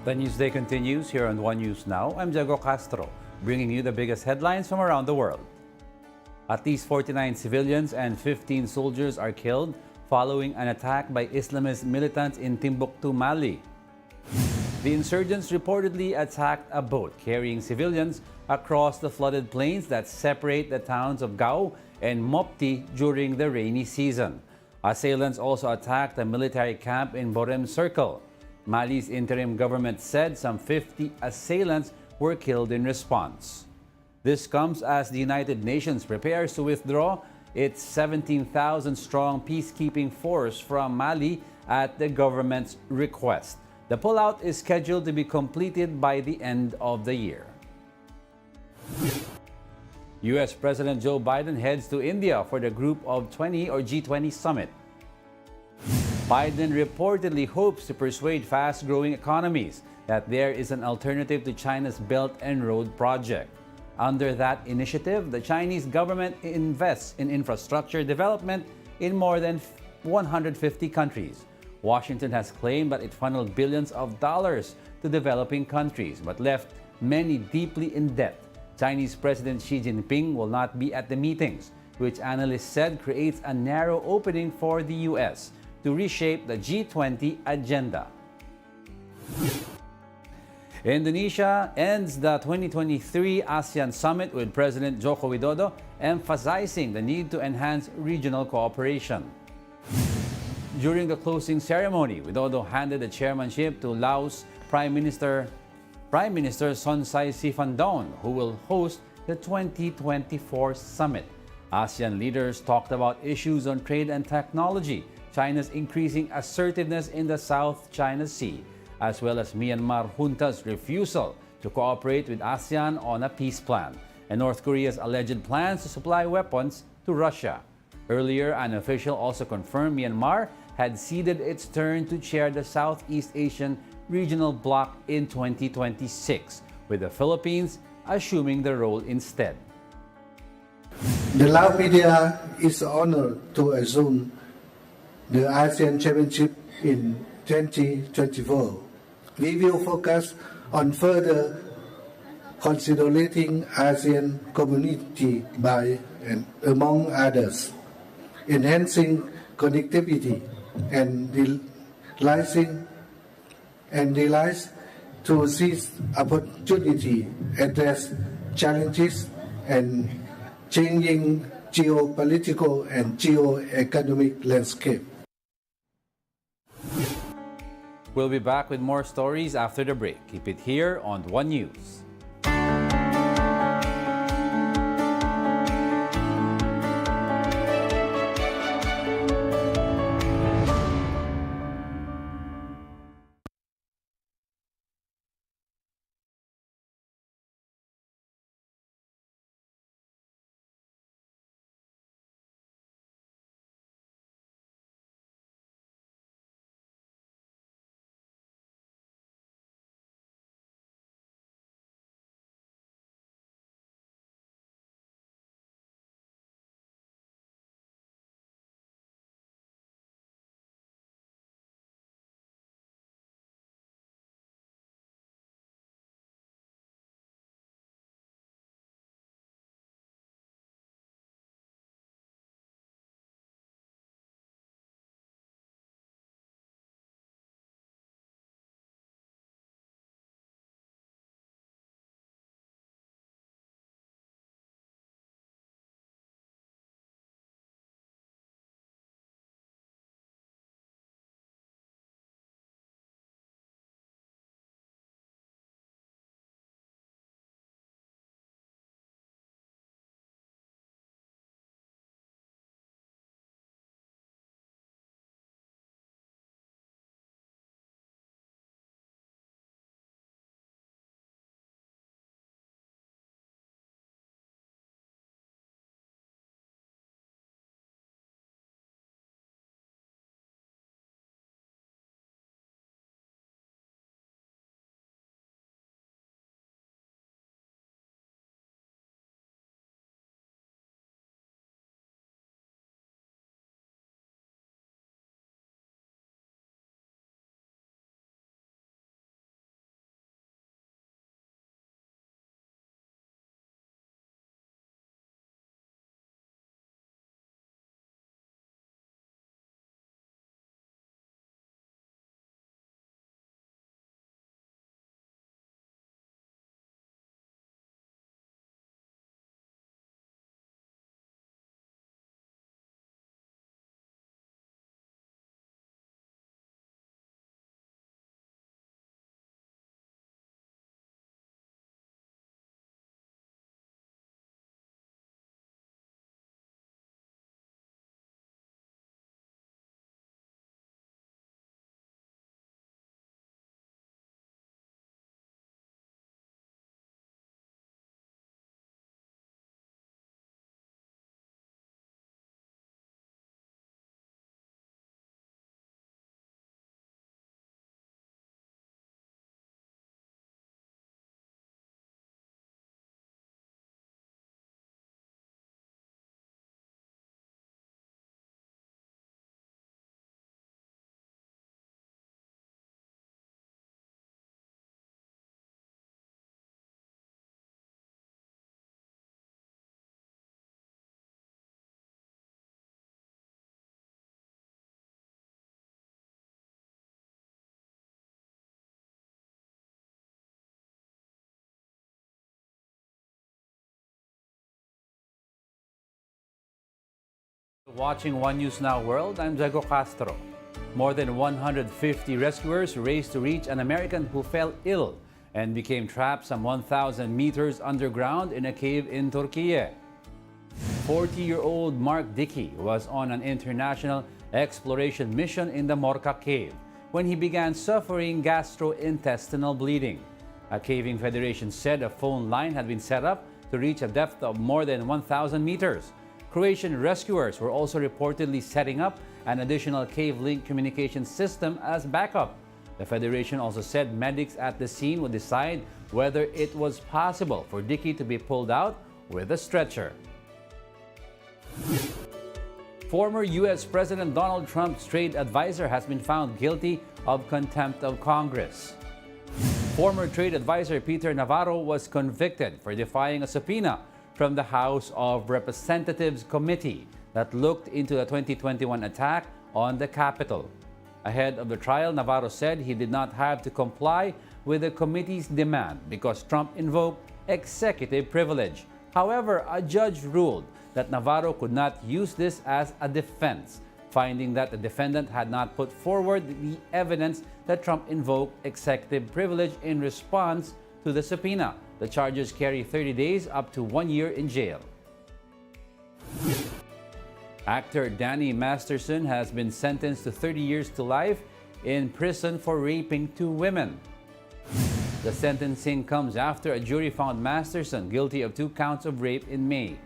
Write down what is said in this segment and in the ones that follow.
The Newsday continues here on One News Now. I'm Diego Castro, bringing you the biggest headlines from around the world. At least 49 civilians and 15 soldiers are killed following an attack by Islamist militants in Timbuktu, Mali. The insurgents reportedly attacked a boat carrying civilians across the flooded plains that separate the towns of Gao and Mopti during the rainy season. Assailants also attacked a military camp in Borem Circle. Mali's interim government said some 50 assailants were killed in response. This comes as the United Nations prepares to withdraw its 17,000-strong peacekeeping force from Mali at the government's request. The pullout is scheduled to be completed by the end of the year. U.S. President Joe Biden heads to India for the Group of 20 or G20 summit. Biden reportedly hopes to persuade fast-growing economies that there is an alternative to China's Belt and Road project. Under that initiative, the Chinese government invests in infrastructure development in more than 150 countries. Washington has claimed that it funneled billions of dollars to developing countries, but left many deeply in debt. Chinese President Xi Jinping will not be at the meetings, which analysts said creates a narrow opening for the U.S. to reshape the G20 agenda. Indonesia ends the 2023 ASEAN Summit with President Joko Widodo emphasizing the need to enhance regional cooperation. During the closing ceremony, Widodo handed the chairmanship to Laos Prime Minister Sonsai Sifandon, who will host the 2024 summit. ASEAN leaders talked about issues on trade and technology, China's increasing assertiveness in the South China Sea, as well as Myanmar junta's refusal to cooperate with ASEAN on a peace plan, and North Korea's alleged plans to supply weapons to Russia. Earlier, an official also confirmed Myanmar had ceded its turn to chair the Southeast Asian Regional Bloc in 2026, with the Philippines assuming the role instead. The Lao media is honored to assume the ASEAN chairmanship in 2024. We will focus on further consolidating ASEAN community by, and among others, enhancing connectivity and realize to seize opportunity, address challenges, and changing geopolitical and geo-economic landscape. We'll be back with more stories after the break. Keep it here on One News. Watching One News Now World, I'm Diego Castro. More than 150 rescuers raced to reach an American who fell ill and became trapped some 1,000 meters underground in a cave in Turkey. 40-year-old Mark Dickey was on an international exploration mission in the Morka cave when he began suffering gastrointestinal bleeding. A caving federation said a phone line had been set up to reach a depth of more than 1,000 meters. Croatian rescuers were also reportedly setting up an additional cave-link communication system as backup. The Federation also said medics at the scene would decide whether it was possible for Dickey to be pulled out with a stretcher. Former U.S. President Donald Trump's trade advisor has been found guilty of contempt of Congress. Former trade advisor Peter Navarro was convicted for defying a subpoena from the House of Representatives Committee that looked into the 2021 attack on the Capitol. Ahead of the trial, Navarro said he did not have to comply with the committee's demand because Trump invoked executive privilege. However, a judge ruled that Navarro could not use this as a defense, finding that the defendant had not put forward the evidence that Trump invoked executive privilege in response to the subpoena. The charges carry 30 days up to 1 year in jail. Actor Danny Masterson has been sentenced to 30 years to life in prison for raping 2 women. The sentencing comes after a jury found Masterson guilty of 2 counts of rape in May.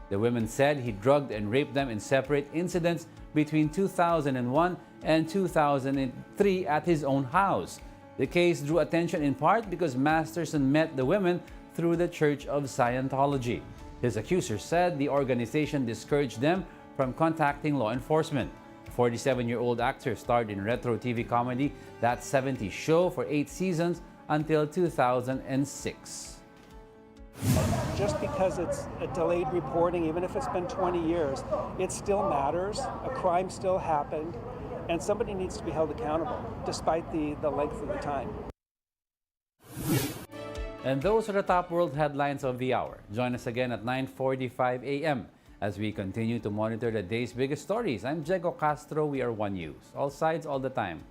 The women said he drugged and raped them in separate incidents between 2001 and 2003 at his own house. The case drew attention in part because Masterson met the women through the Church of Scientology. His accusers said the organization discouraged them from contacting law enforcement. The 47-year-old actor starred in retro TV comedy That 70s Show for 8 seasons until 2006. Just because it's a delayed reporting, even if it's been 20 years, it still matters. A crime still happened, and somebody needs to be held accountable, despite the length of the time. And those are the top world headlines of the hour. Join us again at 9:45 a.m. as we continue to monitor the day's biggest stories. I'm Diego Castro. We are One News. All sides, all the time.